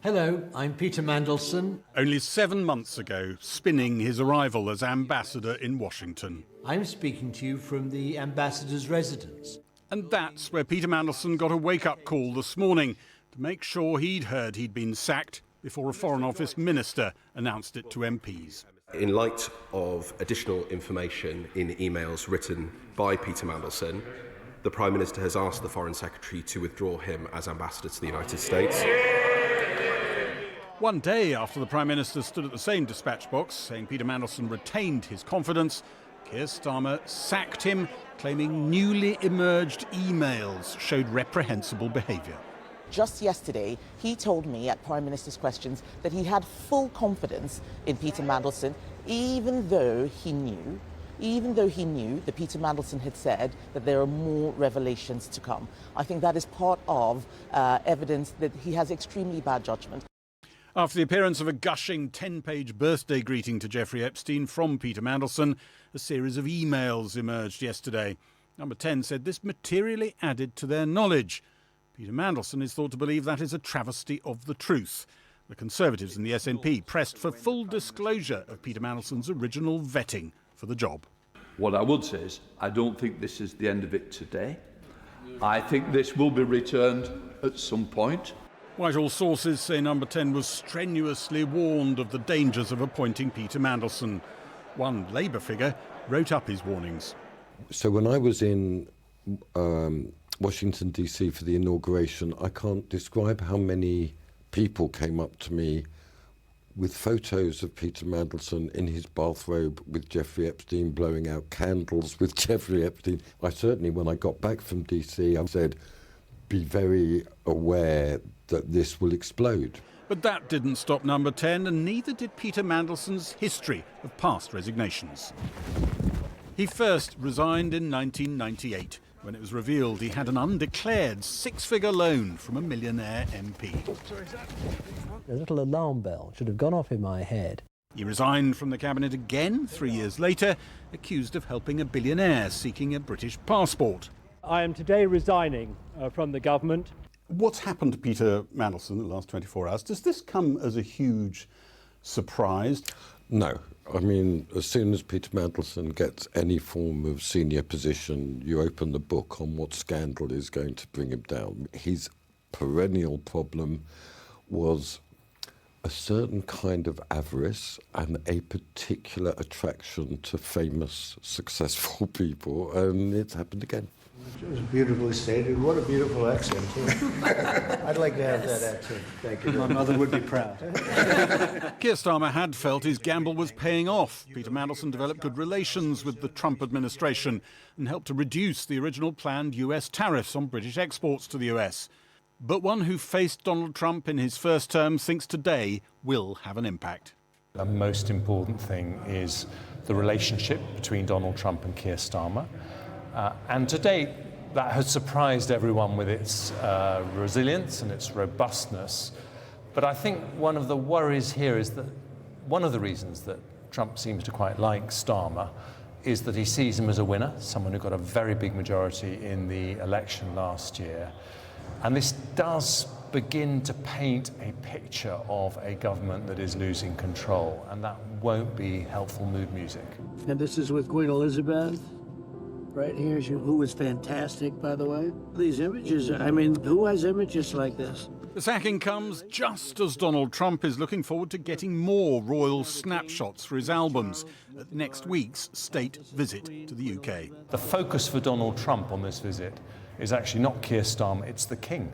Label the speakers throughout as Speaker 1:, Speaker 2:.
Speaker 1: Hello, I'm Peter Mandelson.
Speaker 2: Only 7 months ago, spinning his arrival as ambassador in Washington.
Speaker 1: I'm speaking to you from the ambassador's residence.
Speaker 2: And that's where Peter Mandelson got a wake-up call this morning to make sure he'd heard he'd been sacked before a Foreign Office minister announced it to MPs.
Speaker 3: In light of additional information in emails written by Peter Mandelson, the Prime Minister has asked the Foreign Secretary to withdraw him as ambassador to the United States.
Speaker 2: One day after the Prime Minister stood at the same dispatch box saying Peter Mandelson retained his confidence, Keir Starmer sacked him, claiming newly emerged emails showed reprehensible behaviour.
Speaker 4: Just yesterday, he told me at Prime Minister's Questions that he had full confidence in Peter Mandelson, even though he knew that Peter Mandelson had said that there are more revelations to come. I think that is part of evidence that he has extremely bad judgment.
Speaker 2: After the appearance of a gushing 10-page birthday greeting to Jeffrey Epstein from Peter Mandelson, a series of emails emerged yesterday. Number 10 said this materially added to their knowledge. Peter Mandelson is thought to believe that is a travesty of the truth. The Conservatives and the SNP pressed for full disclosure of Peter Mandelson's original vetting for the job.
Speaker 5: What I would say is I don't think this is the end of it today. I think this will be returned at some point.
Speaker 2: Whitehall sources say Number 10 was strenuously warned of the dangers of appointing Peter Mandelson. One Labour figure wrote up his warnings.
Speaker 6: So when I was in Washington, D.C. for the inauguration, I can't describe how many people came up to me with photos of Peter Mandelson in his bathrobe with Jeffrey Epstein, blowing out candles with Jeffrey Epstein. I certainly, when I got back from D.C., I said, be very aware that this will explode.
Speaker 2: But that didn't stop Number 10, and neither did Peter Mandelson's history of past resignations. He first resigned in 1998, when it was revealed he had an undeclared six-figure loan from a millionaire MP.
Speaker 7: A little alarm bell should have gone off in my head.
Speaker 2: He resigned from the cabinet again 3 years later, accused of helping a billionaire seeking a British passport.
Speaker 8: I am today resigning from the government.
Speaker 2: What's happened to Peter Mandelson in the last 24 hours? Does this come as a huge surprise?
Speaker 6: No. I mean, as soon as Peter Mandelson gets any form of senior position, you open the book on what scandal is going to bring him down. His perennial problem was a certain kind of avarice and a particular attraction to famous, successful people, and it's happened again.
Speaker 9: It was beautifully stated. What a beautiful accent, too. I'd like to have that accent. Thank you.
Speaker 8: My mother would be proud.
Speaker 2: Keir Starmer had felt his gamble was paying off. Peter Mandelson developed good relations with the Trump administration and helped to reduce the original planned US tariffs on British exports to the US. But one who faced Donald Trump in his first term thinks today will have an impact.
Speaker 10: The most important thing is the relationship between Donald Trump and Keir Starmer. And to date, that has surprised everyone with its resilience and its robustness. But I think one of the worries here is that one of the reasons that Trump seems to quite like Starmer is that he sees him as a winner, someone who got a very big majority in the election last year. And this does begin to paint a picture of a government that is losing control, and that won't be helpful mood music.
Speaker 9: And this is with Queen Elizabeth. Right here, who was fantastic, by the way. These images, I mean, who has images like this?
Speaker 2: The sacking comes just as Donald Trump is looking forward to getting more royal snapshots for his albums at next week's state visit to the UK.
Speaker 10: The focus for Donald Trump on this visit is actually not Keir Starmer, it's the King.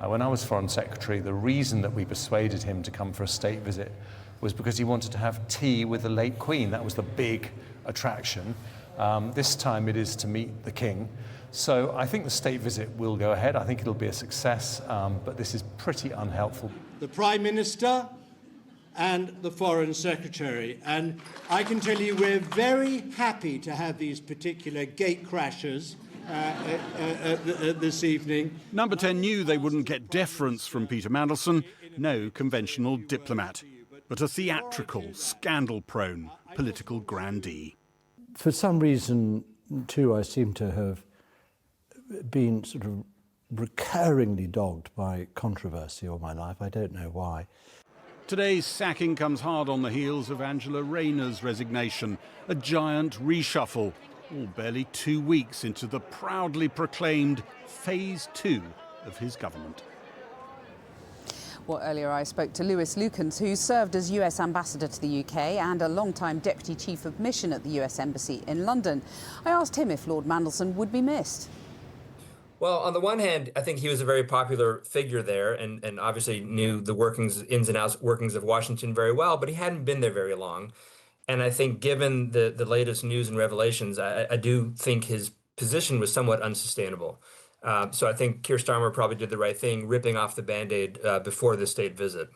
Speaker 10: When I was Foreign Secretary, the reason that we persuaded him to come for a state visit was because he wanted to have tea with the late Queen. That was the big attraction. This time it is to meet the King. So I think the state visit will go ahead. I think it'll be a success, but this is pretty unhelpful.
Speaker 11: The Prime Minister and the Foreign Secretary. And I can tell you we're very happy to have these particular gate crashers this evening.
Speaker 2: Number 10 knew they wouldn't get deference from Peter Mandelson, no conventional diplomat, but a theatrical, scandal-prone political grandee.
Speaker 7: For some reason, too, I seem to have been sort of recurringly dogged by controversy all my life. I don't know why.
Speaker 2: Today's sacking comes hard on the heels of Angela Rayner's resignation, a giant reshuffle, all barely 2 weeks into the proudly proclaimed Phase 2 of his government.
Speaker 12: Well, earlier I spoke to Lewis Lukens, who served as US Ambassador to the UK and a long-time Deputy Chief of Mission at the US Embassy in London. I asked him if Lord Mandelson would be missed.
Speaker 13: Well, on the one hand, I think he was a very popular figure there and obviously knew the ins and outs workings of Washington very well, but he hadn't been there very long. And I think given the latest news and revelations, I do think his position was somewhat unsustainable. So I think Keir Starmer probably did the right thing, ripping off the Band-Aid before the state visit.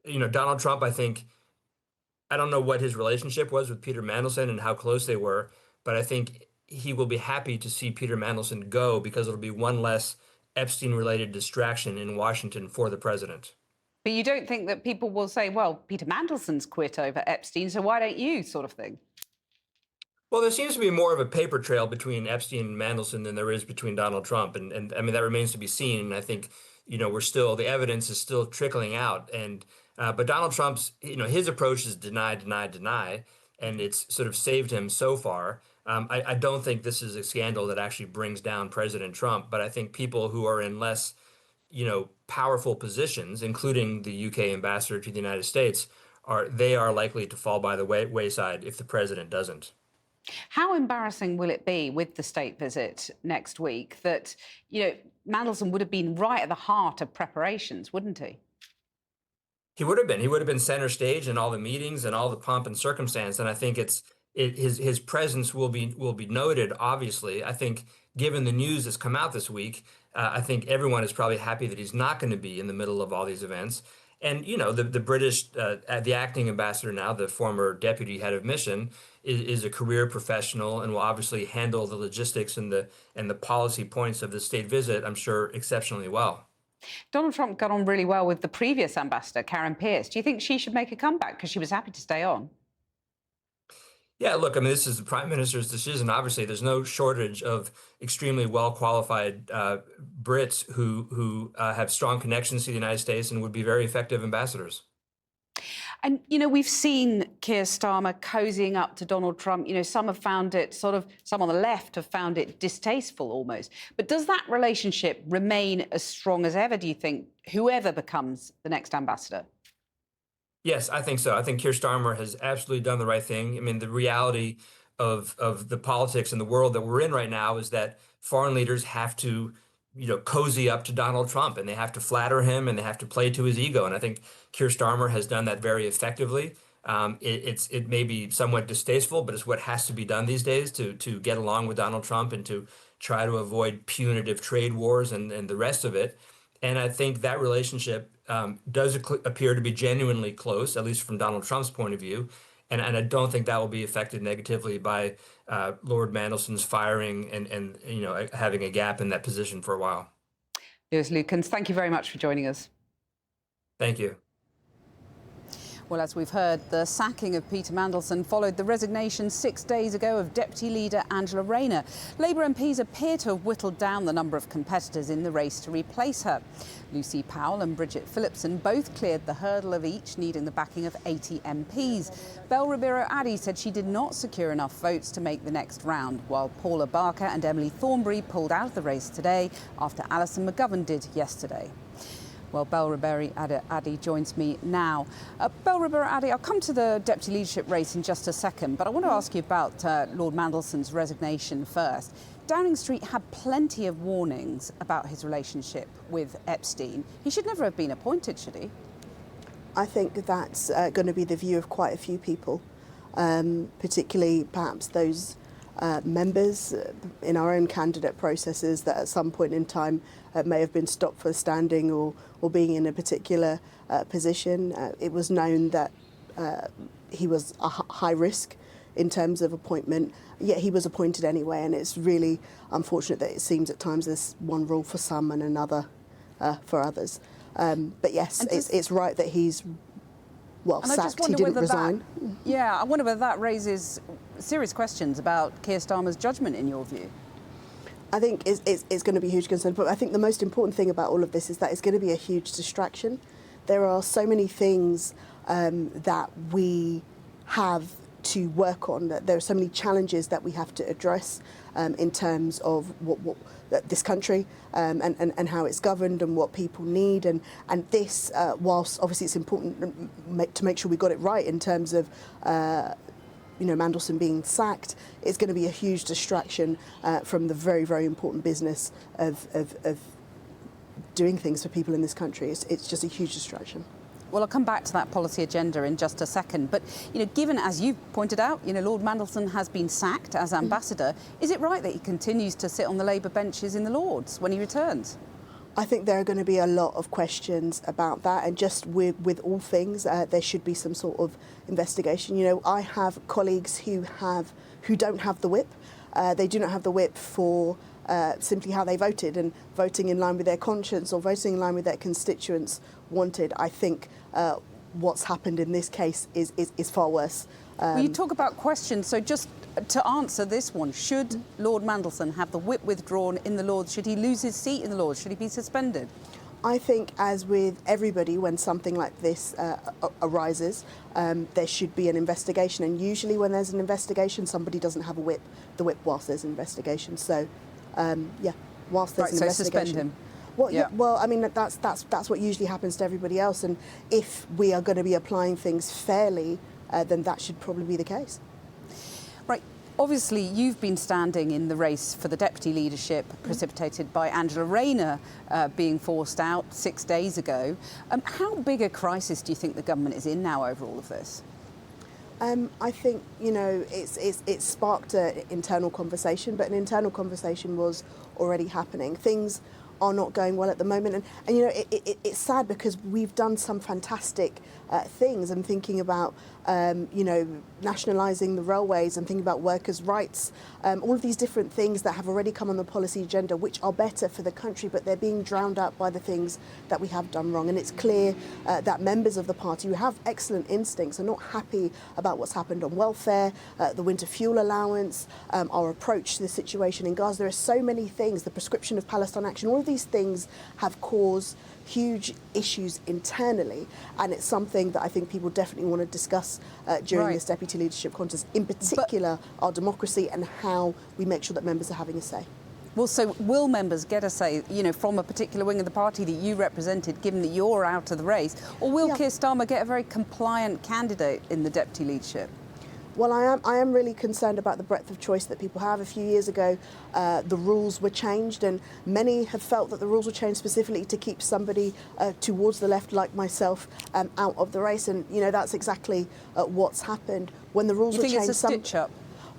Speaker 13: You know, Donald Trump, I don't know what his relationship was with Peter Mandelson and how close they were, but I think he will be happy to see Peter Mandelson go because it'll be one less Epstein-related distraction in Washington for the president.
Speaker 12: But you don't think that people will say, well, Peter Mandelson's quit over Epstein, so why don't you, sort of thing?
Speaker 13: Well, there seems to be more of a paper trail between Epstein and Mandelson than there is between Donald Trump. And I mean, that remains to be seen. And I think, you know, the evidence is still trickling out. And but Donald Trump's, you know, his approach is deny, deny, deny. And it's sort of saved him so far. I don't think this is a scandal that actually brings down President Trump. But I think people who are in less, you know, powerful positions, including the UK ambassador to the United States, are likely to fall by the wayside if the president doesn't.
Speaker 12: How embarrassing will it be with the state visit next week that, you know, Mandelson would have been right at the heart of preparations, wouldn't he?
Speaker 13: He would have been. He would have been center stage in all the meetings and all the pomp and circumstance. And I think his presence will be noted. Obviously, I think given the news that's come out this week, I think everyone is probably happy that he's not going to be in the middle of all these events. And you know, the British, the acting ambassador now, the former deputy head of mission, is a career professional and will obviously handle the logistics and the policy points of the state visit, I'm sure, exceptionally well.
Speaker 12: Donald Trump got on really well with the previous ambassador, Karen Pierce. Do you think she should make a comeback because she was happy to stay on?
Speaker 13: Yeah, look, I mean, this is the prime minister's decision. Obviously, there's no shortage of extremely well-qualified Brits who have strong connections to the United States and would be very effective ambassadors.
Speaker 12: And, you know, we've seen Keir Starmer cozying up to Donald Trump. You know, some have found it some on the left have found it distasteful almost. But does that relationship remain as strong as ever, do you think, whoever becomes the next ambassador?
Speaker 13: Yes, I think so. I think Keir Starmer has absolutely done the right thing. I mean, the reality of the politics and the world that we're in right now is that foreign leaders have to, you know, cozy up to Donald Trump, and they have to flatter him, and they have to play to his ego. And I think Keir Starmer has done that very effectively. It may be somewhat distasteful, but it's what has to be done these days to get along with Donald Trump and to try to avoid punitive trade wars and the rest of it. And I think that relationship does appear to be genuinely close, at least from Donald Trump's point of view. And I don't think that will be affected negatively by Lord Mandelson's firing and you know, having a gap in that position for a while.
Speaker 12: Lewis Lukens, thank you very much for joining us.
Speaker 13: Thank you.
Speaker 12: Well, as we've heard, the sacking of Peter Mandelson followed the resignation 6 days ago of Deputy Leader Angela Rayner. Labour MPs appear to have whittled down the number of competitors in the race to replace her. Lucy Powell and Bridget Phillipson both cleared the hurdle of each needing the backing of 80 MPs. Bel Ribeiro-Addy said she did not secure enough votes to make the next round, while Paula Barker and Emily Thornberry pulled out of the race today after Alison McGovern did yesterday. Well, Bel Ribeiro-Addy joins me now. Bel Ribeiro-Addy, I'll come to the deputy leadership race in just a second, but I want to ask you about Lord Mandelson's resignation first. Downing Street had plenty of warnings about his relationship with Epstein. He should never have been appointed, should he?
Speaker 14: I think that's going to be the view of quite a few people, particularly perhaps those members in our own candidate processes that at some point in time may have been stopped for standing or being in a particular position. It was known that he was a high risk in terms of appointment, yet he was appointed anyway, and it's really unfortunate that it seems at times there's one rule for some and another for others. But yes, it's right that he's sacked. He didn't resign.
Speaker 12: I wonder whether that raises serious questions about Keir Starmer's judgment, in your view.
Speaker 14: I think it's going to be a huge concern, but I think the most important thing about all of this is that it's going to be a huge distraction. There are so many things that we have to work on, that there are so many challenges that we have to address in terms of what this country and how it's governed and what people need. And this, whilst obviously it's important to make sure we got it right in terms of Mandelson being sacked, it's going to be a huge distraction from the very, very important business of doing things for people in this country. It's just a huge distraction.
Speaker 12: Well, I'll come back to that policy agenda in just a second. But, given, as you pointed out, Lord Mandelson has been sacked as ambassador, is it right that he continues to sit on the Labour benches in the Lords when he returns?
Speaker 14: I think there are going to be a lot of questions about that, and just with all things, there should be some sort of investigation. I have colleagues who don't have the whip. They do not have the whip for simply how they voted, and voting in line with their conscience or voting in line with their constituents wanted. I think what's happened in this case is far worse.
Speaker 12: Well, you talk about questions, so just to answer this one, should Lord Mandelson have the whip withdrawn in the Lords? Should he lose his seat in the Lords? Should he be suspended?
Speaker 14: I think, as with everybody, when something like this arises, there should be an investigation. And usually when there's an investigation, somebody doesn't have the whip whilst there's an investigation. So, whilst there's an investigation.
Speaker 12: Suspend him.
Speaker 14: Well, well, I mean, that's what usually happens to everybody else. And if we are going to be applying things fairly, then that should probably be the case.
Speaker 12: Right. Obviously, you've been standing in the race for the deputy leadership, precipitated by Angela Rayner being forced out 6 days ago. How big a crisis do you think the government is in now over all of this?
Speaker 14: I think, it's sparked an internal conversation, but an internal conversation was already happening. Things are not going well at the moment, and it's sad because we've done some fantastic things. I'm thinking about nationalising the railways, and thinking about workers' rights, all of these different things that have already come on the policy agenda, which are better for the country, but they're being drowned out by the things that we have done wrong. And it's clear that members of the party who have excellent instincts are not happy about what's happened on welfare, the winter fuel allowance, our approach to the situation in Gaza. There are so many things, the prescription of Palestine action, all of these things have caused huge issues internally, and it's something that I think people definitely want to discuss during this deputy leadership contest, in particular our democracy and how we make sure that members are having a say.
Speaker 12: Well, so will members get a say, from a particular wing of the party that you represented, given that you're out of the race, or will Keir Starmer get a very compliant candidate in the deputy leadership?
Speaker 14: Well, I am really concerned about the breadth of choice that people have. A few years ago, the rules were changed, and many have felt that the rules were changed specifically to keep somebody towards the left, like myself, out of the race. And that's exactly what's happened. When the rules were changed,
Speaker 12: it's a stitch-up?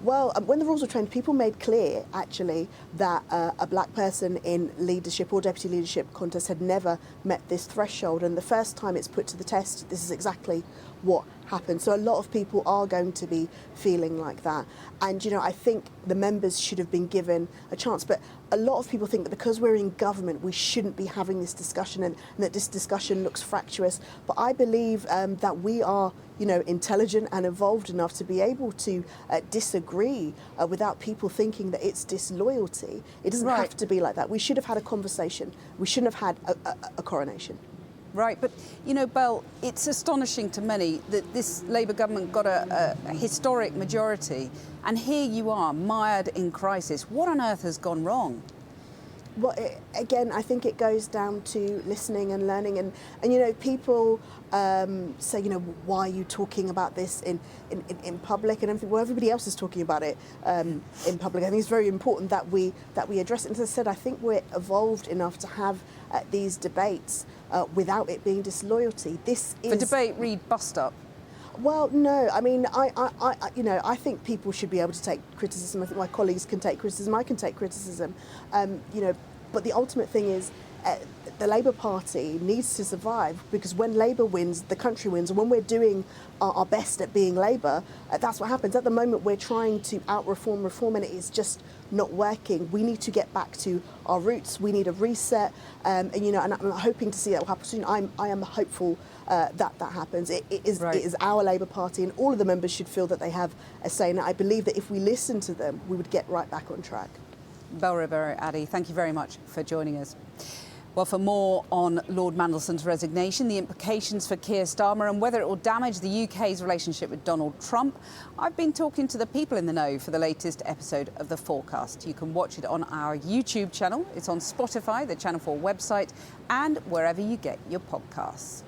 Speaker 14: Well, when the rules were changed, people made clear, actually, that a black person in leadership or deputy leadership contest had never met this threshold. And the first time it's put to the test, this is exactly what happened. So a lot of people are going to be feeling like that. And, I think the members should have been given a chance. But a lot of people think that because we're in government, we shouldn't be having this discussion, and that this discussion looks fractious. But I believe that we are, intelligent and evolved enough to be able to disagree without people thinking that it's disloyalty. It doesn't have to be like that. We should have had a conversation. We shouldn't have had a coronation.
Speaker 12: Right, but, Belle, it's astonishing to many that this Labour government got a historic majority, and here you are, mired in crisis. What on earth has gone wrong?
Speaker 14: Well, again, I think it goes down to listening and learning, and people say, why are you talking about this in public and everything? Well, everybody else is talking about it in public. I think it's very important that we address it. And as I said, I think we're evolved enough to have these debates without it being disloyalty. This is...
Speaker 12: For debate, read bust up.
Speaker 14: Well, no. I mean, I think people should be able to take criticism. I think my colleagues can take criticism. I can take criticism. But the ultimate thing is the Labour Party needs to survive, because when Labour wins, the country wins. And when we're doing our best at being Labour, that's what happens. At the moment, we're trying to reform, and it is just not working. We need to get back to our roots. We need a reset. And I'm hoping to see that will happen soon. I am hopeful that happens. It is our Labour Party, and all of the members should feel that they have a say in it. I believe that if we listen to them, we would get right back on track.
Speaker 12: Belribber Addy, thank you very much for joining us. Well, for more on Lord Mandelson's resignation, the implications for Keir Starmer and whether it will damage the UK's relationship with Donald Trump, I've been talking to the people in the know for the latest episode of The Forecast. You can watch it on our YouTube channel. It's on Spotify, the Channel 4 website, and wherever you get your podcasts.